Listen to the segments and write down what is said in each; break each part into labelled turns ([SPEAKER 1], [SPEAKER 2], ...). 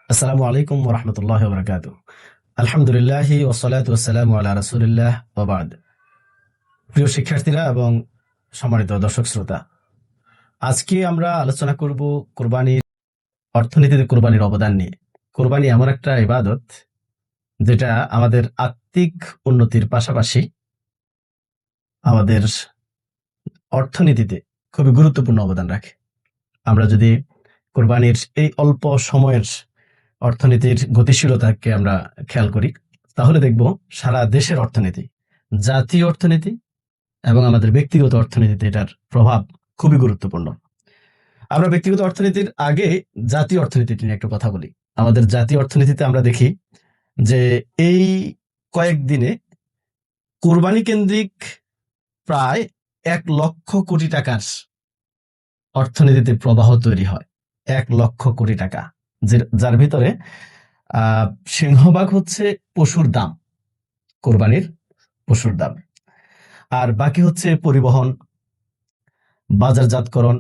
[SPEAKER 1] আসসালামু আলাইকুম ওয়া রাহমাতুল্লাহি ওয়া বারাকাতুহু। আলহামদুলিল্লাহি ওয়াসসালাতু ওয়াসসালামু আলা রাসূলিল্লাহ ওয়া বা'দ। প্রিয় শিক্ষার্থীরা এবং সম্মানিত দর্শক শ্রোতা, আজকে আমরা আলোচনা করব কুরবানির অর্থনীতিতে কুরবানির অবদান নিয়ে। কুরবানি এমন একটা ইবাদত যেটা আমাদের আত্মিক উন্নতির পাশাপাশি আমাদের অর্থনীতিতে খুবই গুরুত্বপূর্ণ অবদান রাখে। আমরা যদি কুরবানির এই অল্প সময়ের অর্থনীতির গতিশীলতাকে আমরা খেয়াল করি, তাহলে দেখব সারা দেশের অর্থনীতি, জাতীয় অর্থনীতি এবং আমাদের ব্যক্তিগত অর্থনীতিতে এটার প্রভাব খুবই গুরুত্বপূর্ণ। আমরা ব্যক্তিগত অর্থনীতির আগে জাতীয় অর্থনীতিটি নিয়ে একটু কথা বলি। আমাদের জাতীয় অর্থনীতিতে আমরা দেখি যে এই কয়েকদিনে কোরবানি কেন্দ্রিক প্রায় 1,00,000 কোটি টাকার অর্থনীতিতে প্রবাহ তৈরি হয়। 1,00,000 কোটি টাকা, যার ভিতরে সিংহভাগ হচ্ছে পশুর দাম, কোরবানির পশুর দাম, আর বাকি হচ্ছে পরিবহন, বাজারজাতকরণ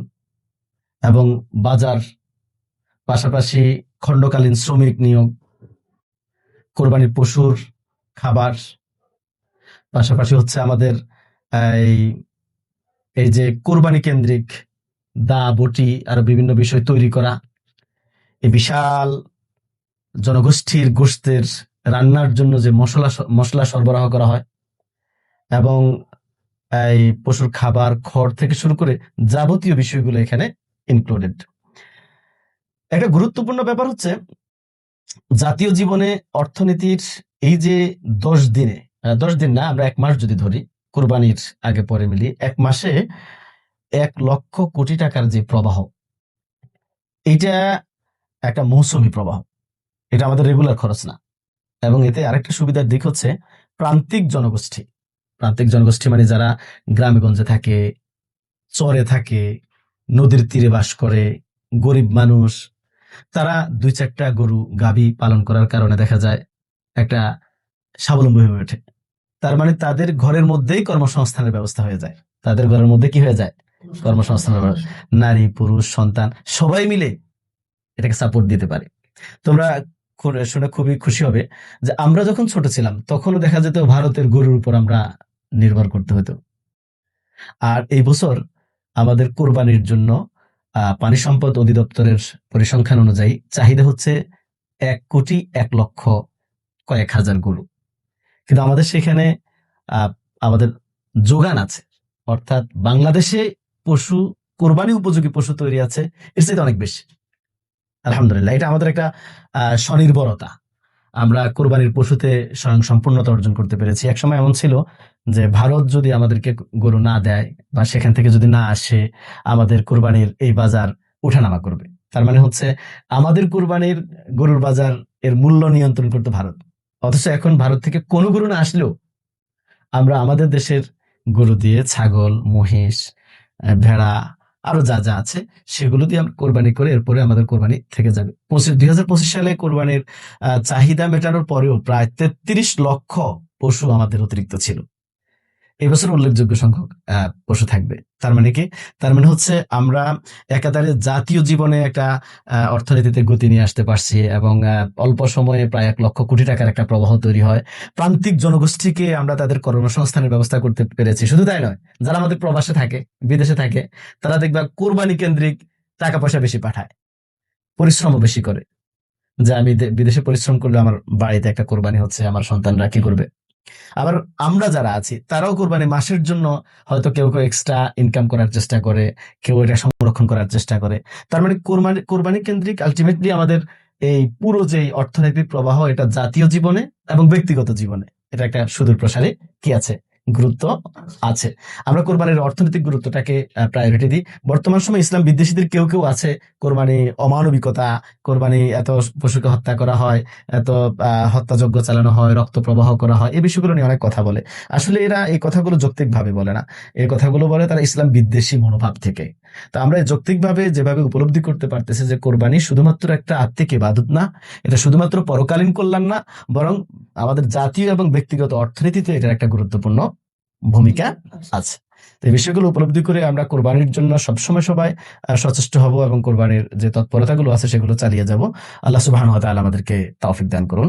[SPEAKER 1] এবং বাজার, পাশাপাশি খণ্ডকালীন শ্রমিক নিয়োগ, কোরবানির পশুর খাবার, পাশাপাশি হচ্ছে আমাদের এই এই যে কোরবানি কেন্দ্রিক দা বটি আরো বিভিন্ন বিষয় তৈরি করা, এই বিশাল জনগোষ্ঠীর গোশতের রান্নার জন্য যে মশলা সরবরাহ করা হয়, এবং এই পশুর খাবার, খড় থেকে শুরু করে যাবতীয় বিষয়গুলো এখানে ইনক্লুডেড। একটা গুরুত্বপূর্ণ ব্যাপার হচ্ছে জাতীয় জীবনে অর্থনীতির এই যে 10 দিনে, 10 দিন না, আমরা 1 মাস যদি ধরি, কোরবানির আগে পরে মিলিয়ে 1 মাসে 1,00,000 কোটি টাকার যে প্রবাহ, এটা একটা মৌসুমী প্রবাহ, এটা আমাদের রেগুলার খরচ না। এবং এতে আরেকটা সুবিধার দিক হচ্ছে প্রান্তিক জনগোষ্ঠী। প্রান্তিক জনগোষ্ঠী মানে যারা গ্রামে গঞ্জে থাকে, চরে থাকে, নদীর তীরে বাস করে, গরিব মানুষ, তারা 2-4টা গরু গাভী পালন করার কারণে দেখা যায় একটা স্বাবলম্বী হয়ে ওঠে। তার মানে তাদের ঘরের মধ্যেই কর্মসংস্থানের ব্যবস্থা হয়ে যায়। তাদের ঘরের মধ্যে কি হয়ে যায়? কর্মসংস্থানের ব্যবস্থা। নারী, পুরুষ, সন্তান সবাই মিলে এটাকে সাপোর্ট দিতে পারে। তোমরা শুনে খুবই খুশি হবে যে আমরা যখন ছোট ছিলাম তখনও দেখা যেত ভারতের গরুর উপর আমরা নির্ভর করতে হতো। আর এই বছর আমাদের কোরবানির জন্য পানি সম্পদ অধিদপ্তরের পরিসংখ্যান অনুযায়ী চাহিদা হচ্ছে 1,01,00,000 কয়েক হাজার গরু। কিন্তু আমাদের সেখানে আমাদের যোগান আছে, অর্থাৎ বাংলাদেশে পশু, কোরবানি উপযোগী পশু তৈরি আছে এর চাইতে অনেক বেশি। আলহামদুলিল্লাহ, এটা আমাদের একটা স্বনির্ভরতা। আমরা কোরবানির পশুতে স্বয়ং সম্পূর্ণতা অর্জন করতে পেরেছি। একসময় এমন ছিল যে ভারত যদি আমাদেরকে গরু না দেয় বা সেখান থেকে যদি না আসে, আমাদের কোরবানির এই বাজার উঠানামা করবে। তার মানে হচ্ছে আমাদের কোরবানির গরুর বাজার এর মূল্য নিয়ন্ত্রণ করতে ভারত। অথচ এখন ভারত থেকে কোনো গরু না আসলেও আমরা আমাদের দেশের গরু দিয়ে, ছাগল, মহিষ, ভেড়া, আরো যা যা আছে সেগুলো দিয়ে আমরা কোরবানি করে এরপরে আমাদের কোরবানি থেকে যাবে। 2025 সালে কোরবানির চাহিদা মেটানোর পরেও প্রায় 33 লক্ষ পশু আমাদের অতিরিক্ত ছিল। এবছর উল্লেখযোগ্য সংখ্যক পশু থাকবে। তার মানে কি? তার মানে হচ্ছে আমরা একাধারে জাতীয় জীবনে একটা অর্থনীতিতে গতি নিয়ে আসতে পারছি, এবং অল্প সময়ে প্রায় 1,00,000 কোটি টাকার একটা প্রবাহ তৈরি হয়। প্রান্তিক জনগোষ্ঠীকে আমরা তাদের কর্মসংস্থানের ব্যবস্থা করতে পেরেছি। শুধু তাই নয়, যারা আমাদের প্রবাসে থাকে, বিদেশে থাকে, তারা দেখবা কোরবানি কেন্দ্রিক টাকা পয়সা বেশি পাঠায়, পরিশ্রমও বেশি করে। যে আমি বিদেশে পরিশ্রম করলে আমার বাড়িতে একটা কোরবানি হচ্ছে, আমার সন্তানরা কি করবে। আবার আমরা যারা আছি তারাও কোরবানি মাসের জন্য হয়তো কেউ কেউ এক্সট্রা ইনকাম করার চেষ্টা করে, কেউ এটা সংরক্ষণ করার চেষ্টা করে। তার মানে কোরবানি কেন্দ্রিক আলটিমেটলি আমাদের এই পুরো যে অর্থনৈতিক প্রবাহ, এটা জাতীয় জীবনে এবং ব্যক্তিগত জীবনে এটা একটা সুদূর প্রসারী কি আছে, গুরুত্ব আছে। আমরা কোরবানির অর্থনৈতিক গুরুত্বটাকে প্রায়োরিটি দিই। বর্তমান সময় ইসলাম বিদ্বেষীদের কেউ কেউ আছে কোরবানি অমানবিকতা, কোরবানি এত পশুকে হত্যা করা হয়, এত হত্যাযজ্ঞ চালানো হয়, রক্ত প্রবাহ করা হয়, এই বিষয়গুলো নিয়ে অনেক কথা বলে। আসলে এরা এই কথাগুলো যৌক্তিক ভাবে বলে না, এই কথাগুলো বলে তারা ইসলাম বিদ্বেষী মনোভাব থেকে। তো আমরা যৌক্তিক ভাবে যেভাবে উপলব্ধি করতে পারতেছি যে কোরবানি শুধুমাত্র একটা আত্মিক ইবাদত না, এটা শুধুমাত্র পরকালীন কল্যাণ না, বরং আমাদের জাতীয় এবং ব্যক্তিগত অর্থনীতিতে এটার একটা গুরুত্বপূর্ণ ভূমিকা আছে। তো এই বিষয়গুলো উপলব্ধি করে আমরা কোরবানির জন্য সবসময় সবাই সচেষ্ট হব এবং কোরবানির যে তৎপরতাগুলো আছে সেগুলো চালিয়ে যাব। আল্লাহ সুবহানাহু ওয়া তাআলা আমাদেরকে তৌফিক দান করুন।